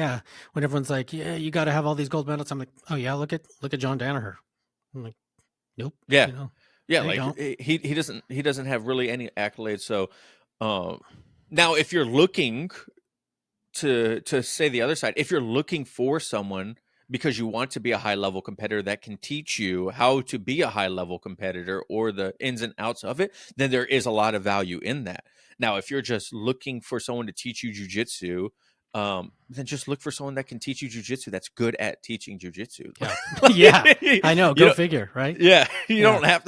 when everyone's like, you got to have all these gold medals, I'm like, oh yeah, look at John Danaher. I'm like, nope. Yeah, like he doesn't have really any accolades. So now, if you're looking to say the other side, if you're looking for someone because you want to be a high-level competitor that can teach you how to be a high-level competitor or the ins and outs of it, then there is a lot of value in that. Now, if you're just looking for someone to teach you jiu-jitsu, then just look for someone that can teach you jujitsu that's good at teaching jujitsu. Yeah. I know. Go figure, right? Yeah. You don't have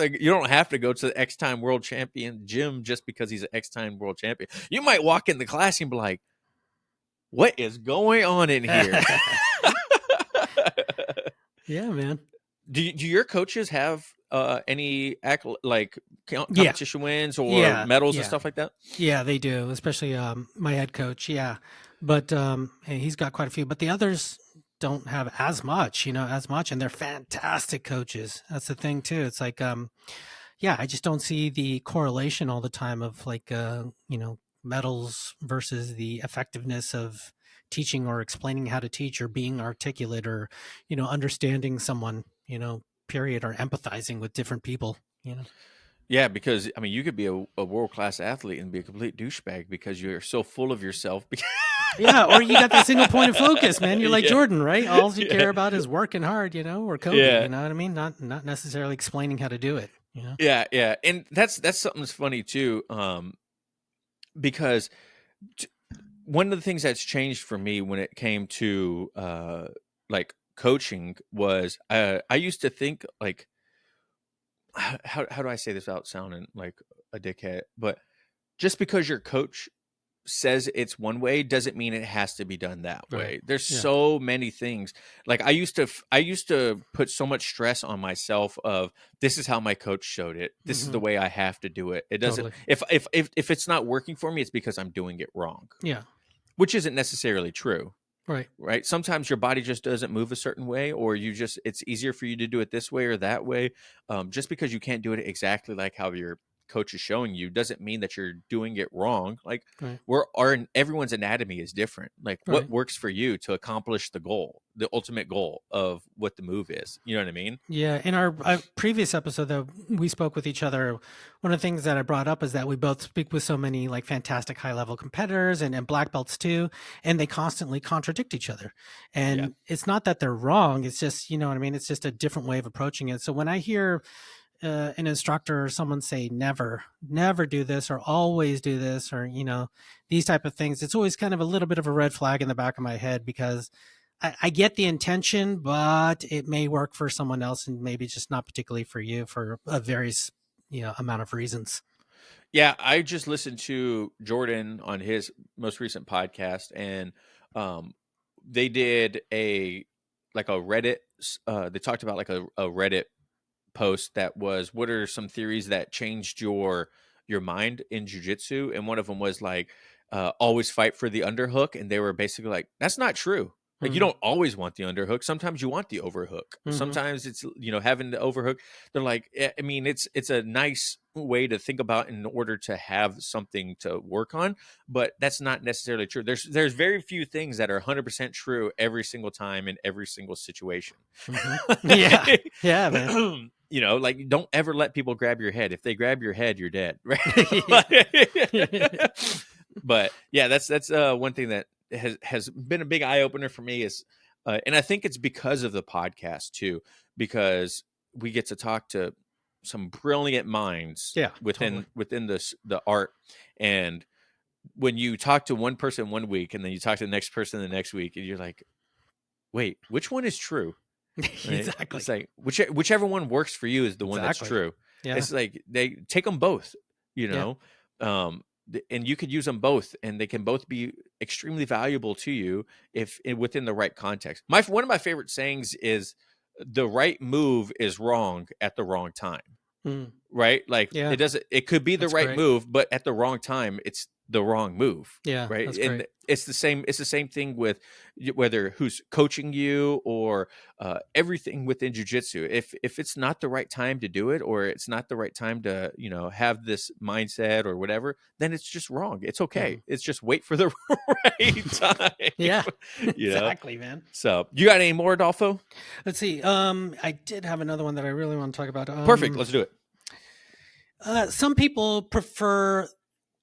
to go to the X-time world champion gym just because he's an X-time world champion. You might walk in the class and be like, what is going on in here? Yeah, man. Do your coaches have any competition wins or medals and stuff like that? Yeah, they do, especially my head coach. Yeah, but he's got quite a few. But the others don't have as much, and they're fantastic coaches. That's the thing too. It's like, I just don't see the correlation all the time of medals versus the effectiveness of teaching or explaining how to teach or being articulate or understanding someone, period, or empathizing with different people. Yeah, because I mean, you could be a world-class athlete and be a complete douchebag because you're so full of yourself. Yeah, or you got that single point of focus, man. You're like Jordan, right? All you care about is working hard, or coding. You know what I mean? Not necessarily explaining how to do it. Yeah, and that's something that's funny too, because one of the things that's changed for me when it came to like coaching was I used to think like, how do I say this without sounding like a dickhead? But just because your coach says it's one way doesn't mean it has to be done that way. There's so many things. Like I used to put so much stress on myself of this is how my coach showed it. This is the way I have to do it. It doesn't if it's not working for me, it's because I'm doing it wrong. Yeah. Which isn't necessarily true. Right. Sometimes your body just doesn't move a certain way, or it's easier for you to do it this way or that way. Just because you can't do it exactly like how your coach is showing you doesn't mean that you're doing it wrong. Like everyone's anatomy is different. Like what works for you to accomplish the goal, the ultimate goal of what the move is. You know what I mean? Yeah. In our previous episode that we spoke with each other, one of the things that I brought up is that we both speak with so many like fantastic high level competitors and black belts too, and they constantly contradict each other. And it's not that they're wrong. It's just, you know what I mean? It's just a different way of approaching it. So when I hear an instructor or someone say never do this or always do this or these type of things, it's always kind of a little bit of a red flag in the back of my head because I get the intention, but it may work for someone else and maybe just not particularly for you for a various amount of reasons. Yeah, I just listened to Jordan on his most recent podcast, and they did a Reddit. They talked about like a Reddit post that was, what are some theories that changed your mind in jiu-jitsu? And one of them was like, always fight for the underhook. And they were basically like, that's not true. Like you don't always want the underhook. Sometimes you want the overhook. Sometimes it's, having the overhook. They're like, I mean, it's a nice way to think about in order to have something to work on, but that's not necessarily true. There's very few things that are 100% true every single time in every single situation. Yeah, man. Like don't ever let people grab your head. If they grab your head, you're dead. Right. But yeah, that's one thing that has been a big eye opener for me is, and I think it's because of the podcast too, because we get to talk to some brilliant minds within the art. And when you talk to one person one week and then you talk to the next person the next week and you're like, wait, which one is true? Right? Exactly. It's like whichever one works for you is the one that's true. Yeah. It's like they take them both, and you could use them both, and they can both be extremely valuable to you if within the right context. One of my favorite sayings is, "The right move is wrong at the wrong time." Right? Like it could be the right move, but at the wrong time, it's the wrong move. Yeah. Right. And it's the same thing with whether who's coaching you or everything within jiu-jitsu. If it's not the right time to do it, or it's not the right time to, have this mindset or whatever, then it's just wrong. It's okay. It's just wait for the right time. Yeah. Exactly, man. So you got any more, Adolfo? Let's see. I did have another one that I really want to talk about. Perfect. Let's do it. Some people prefer,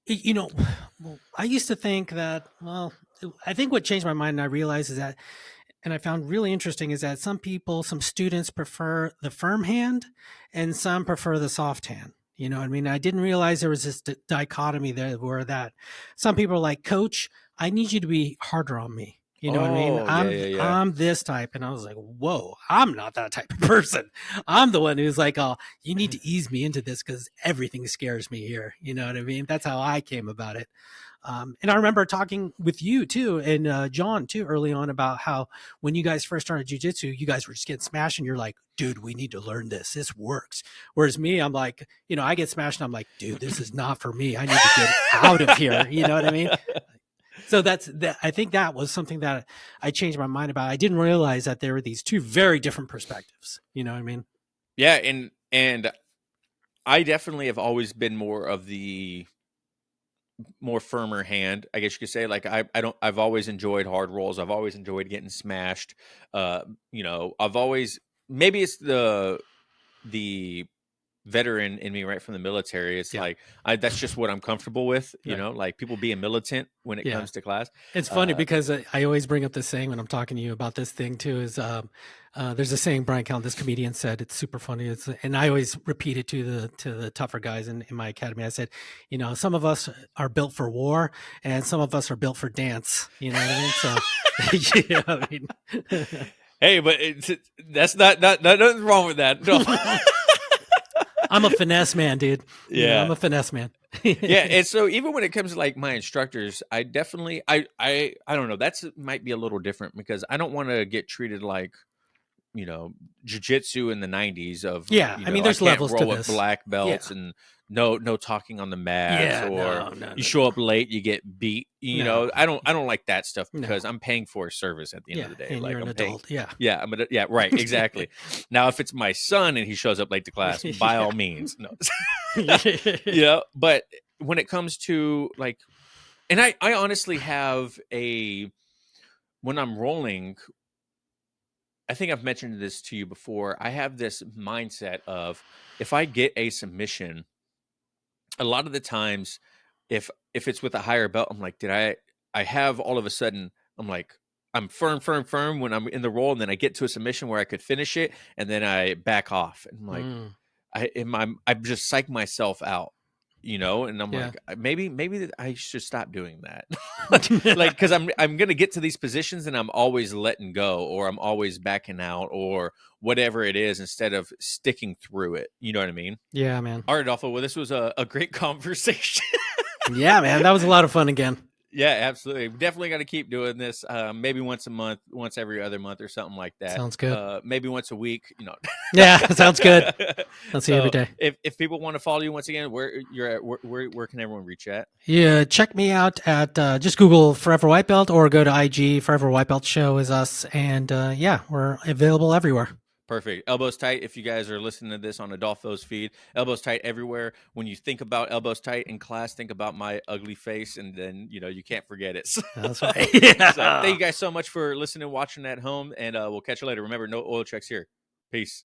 I used to think that, I think what changed my mind and I realized is that, and I found really interesting, is that some students prefer the firm hand and some prefer the soft hand. You know what I mean? I didn't realize there was this dichotomy there where that some people are like, coach, I need you to be harder on me. You know what I mean? Yeah. I'm this type. And I was like, whoa, I'm not that type of person. I'm the one who's like, oh, you need to ease me into this because everything scares me here. You know what I mean? That's how I came about it. And I remember talking with you too, and John too, early on about how when you guys first started jiu-jitsu, you guys were just getting smashed and you're like, dude, we need to learn this. This works. Whereas me, I'm like, I get smashed and I'm like, dude, this is not for me. I need to get out of here. You know what I mean? So that's that. I think that was something that I changed my mind about. I didn't realize that there were these two very different perspectives. You know what I mean? Yeah, and I definitely have always been more of the more firmer hand, I guess you could say. Like I've always enjoyed hard rolls. I've always enjoyed getting smashed. I've always, maybe it's the veteran in me right from the military. It's like that's just what I'm comfortable with, like people being militant when it comes to class. It's funny because I always bring up this saying when I'm talking to you about this thing too, is there's a saying Brian Callen, this comedian, said, it's super funny. And I always repeat it to the tougher guys in my academy. I said, some of us are built for war and some of us are built for dance. You know what I mean? So hey, but that's not nothing wrong with that. No. I'm a finesse man, dude. Yeah, I'm a finesse man. Yeah, and so even when it comes to like my instructors, I definitely I don't know. That's might be a little different because I don't want to get treated like jiu-jitsu in the 90s of I mean there's levels to this. Black belts and no talking on the mats or you show up late you get beat. I don't like that stuff because I'm paying for a service at the end of the day. And like you're an adult. Right, exactly. Now if it's my son and he shows up late to class, by all means, no. But when it comes to like, and I honestly have when I'm rolling, I think I've mentioned this to you before. I have this mindset of if I get a submission, a lot of the times, if it's with a higher belt, I'm like, I have all of a sudden, I'm like, I'm firm when I'm in the roll, and then I get to a submission where I could finish it, and then I back off. And I'm like, I just psych myself out. And I'm like, maybe I should stop doing that. Like, because I'm gonna get to these positions and I'm always letting go or I'm always backing out or whatever it is instead of sticking through it. You know what I mean? Yeah, man. All right, Adolfo. Well, this was a great conversation. Yeah, man. That was a lot of fun again. Yeah, absolutely. We definitely got to keep doing this. Maybe once a month, once every other month, or something like that. Sounds good. Maybe once a week. Yeah, sounds good. I'll see you every day. If people want to follow you once again, where you're at, where can everyone reach at? Yeah, check me out at just Google Forever White Belt or go to IG. Forever White Belt Show is us, and we're available everywhere. Perfect. Elbows tight. If you guys are listening to this on Adolfo's feed, elbows tight everywhere. When you think about elbows tight in class, think about my ugly face, and then you can't forget it. That's right. So thank you guys so much for listening and watching at home, and we'll catch you later. Remember, no oil checks here. Peace.